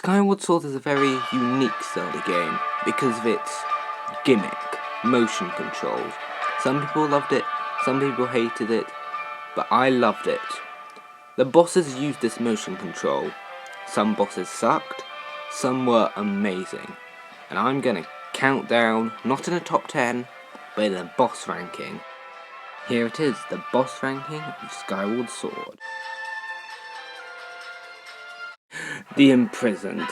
Skyward Sword is a very unique Zelda game because of its gimmick, motion controls. Some people loved it, some people hated it, but I loved it. The bosses used this motion control. Some bosses sucked, some were amazing. And I'm gonna count down, not in a top 10, but in a boss ranking. Here it is, the boss ranking of Skyward Sword. The Imprisoned.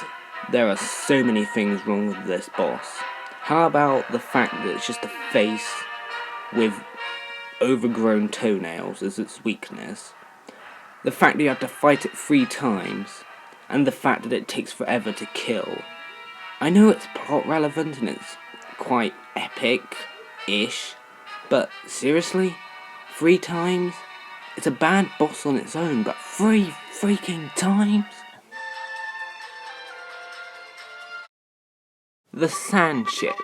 There are so many things wrong with this boss. How about the fact that it's just a face with overgrown toenails as its weakness? The fact that you have to fight it 3 times, and the fact that it takes forever to kill. I know it's plot relevant and it's quite epic-ish, but seriously? 3 times? It's a bad boss on its own, but 3 freaking times? The Sand Ship.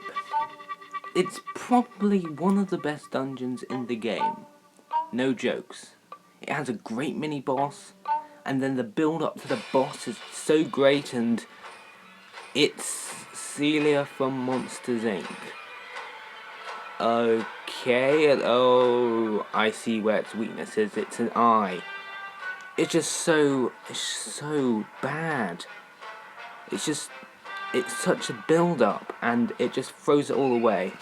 It's probably one of the best dungeons in the game. No jokes. It has a great mini-boss, and then the build-up to the boss is so great, and it's Celia from Monsters, Inc. Okay, oh, I see where its weakness is. It's an eye. It's just so bad. It's such a build-up, and it just throws it all away.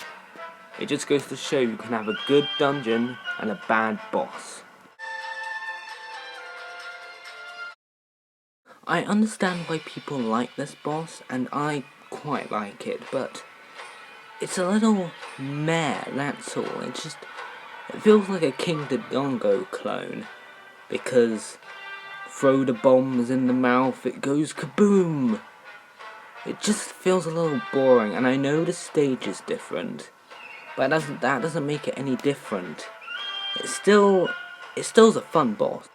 It just goes to show you can have a good dungeon and a bad boss. I understand why people like this boss, and I quite like it, but it's a little meh, that's all. It feels like a King Dodongo clone, because throw the bombs in the mouth, it goes kaboom! It just feels a little boring, and I know the stage is different, but that doesn't make it any different. It still's a fun boss.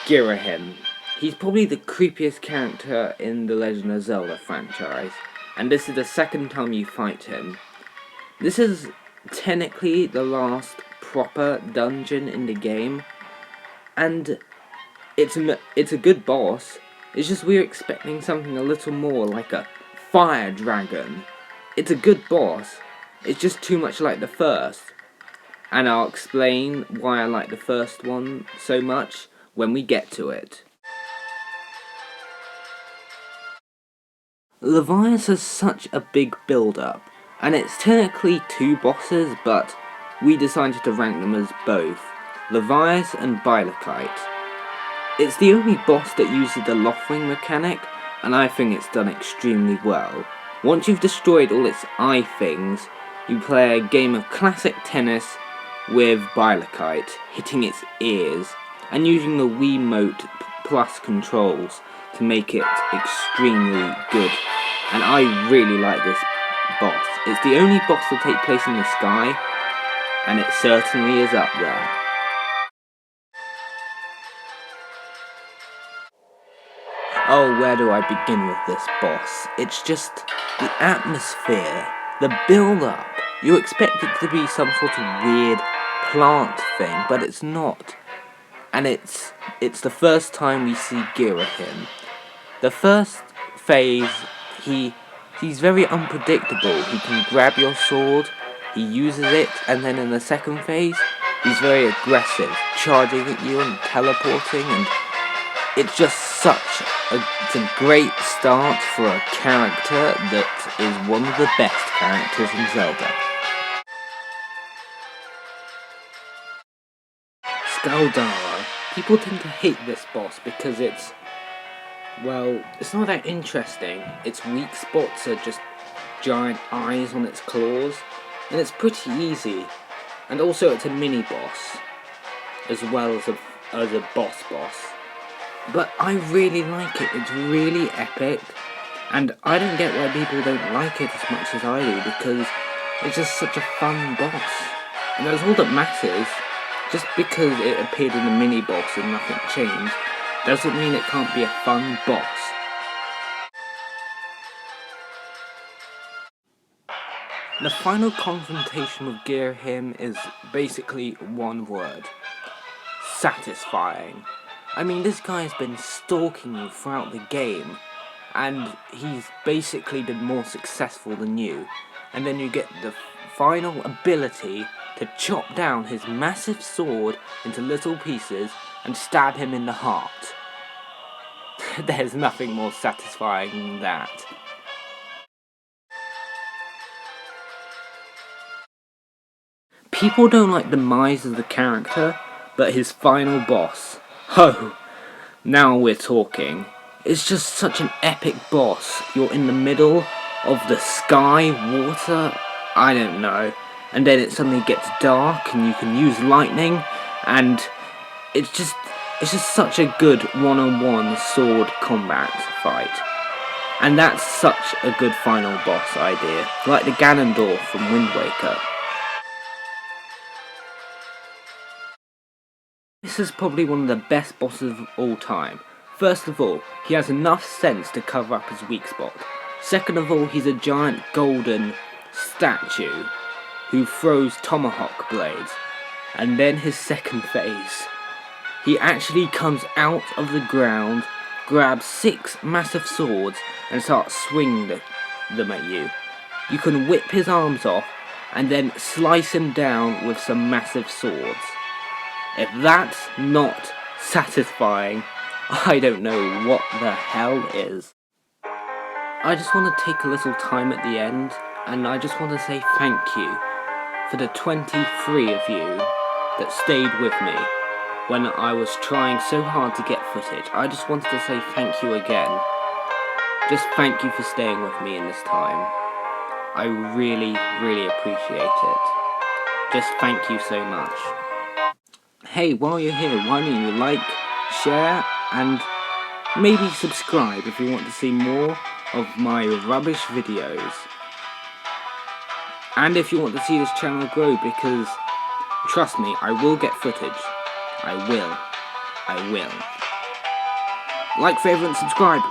Girahim. He's probably the creepiest character in the Legend of Zelda franchise, and this is the second time you fight him. This is technically the last proper dungeon in the game, and it's a good boss. It's just we're expecting something a little more like a fire dragon. It's a good boss. It's just too much like the first. And I'll explain why I like the first one so much when we get to it. Levias has such a big build-up, and it's technically 2 bosses, but we decided to rank them as both, Levias and Bylakite. It's the only boss that uses the Loftwing mechanic, and I think it's done extremely well. Once you've destroyed all its eye things, you play a game of classic tennis with Bylakite, hitting its ears, and using the Wiimote Plus controls to make it extremely good. And I really like this boss. It's the only boss to take place in the sky, and it certainly is up there. Oh, where do I begin with this boss? It's just the atmosphere, the build-up. You expect it to be some sort of weird plant thing, but it's not. And it's the first time we see Girahim. The first phase, he's very unpredictable. He can grab your sword, he uses it, and then in the second phase, he's very aggressive, charging at you and teleporting, and it's just it's a great start for a character that is one of the best characters in Zelda. Skaldara. People tend to hate this boss because it's not that interesting. Its weak spots are just giant eyes on its claws, and it's pretty easy. And also it's a mini-boss, as well as a boss. But I really like it. It's really epic, and I don't get why people don't like it as much as I do, because it's just such a fun boss. And that's all that matters. Just because it appeared in the mini-boss and nothing changed, doesn't mean it can't be a fun boss. The final confrontation with Girahim is basically one word: satisfying. I mean, this guy has been stalking you throughout the game, and he's basically been more successful than you. And then you get the final ability to chop down his massive sword into little pieces and stab him in the heart. There's nothing more satisfying than that. People don't like the demise of the character, but his final boss, oh, now we're talking. It's just such an epic boss. You're in the middle of the sky, water, I don't know, and then it suddenly gets dark and you can use lightning, and it's just such a good one-on-one sword combat fight. And that's such a good final boss idea, like the Ganondorf from Wind Waker. This is probably one of the best bosses of all time. First of all, he has enough sense to cover up his weak spot. Second of all, he's a giant golden statue who throws tomahawk blades. And then his second phase, he actually comes out of the ground, grabs 6 massive swords and starts swinging them at you. You can whip his arms off and then slice him down with some massive swords. If that's not satisfying, I don't know what the hell is. I just want to take a little time at the end, and I just want to say thank you for the 23 of you that stayed with me when I was trying so hard to get footage. I just wanted to say thank you again. Just thank you for staying with me in this time. I really, really appreciate it. Just thank you so much. Hey, while you're here, why don't you like, share, and maybe subscribe if you want to see more of my rubbish videos. And if you want to see this channel grow, because, trust me, I will get footage. I will. Like, favourite, and subscribe.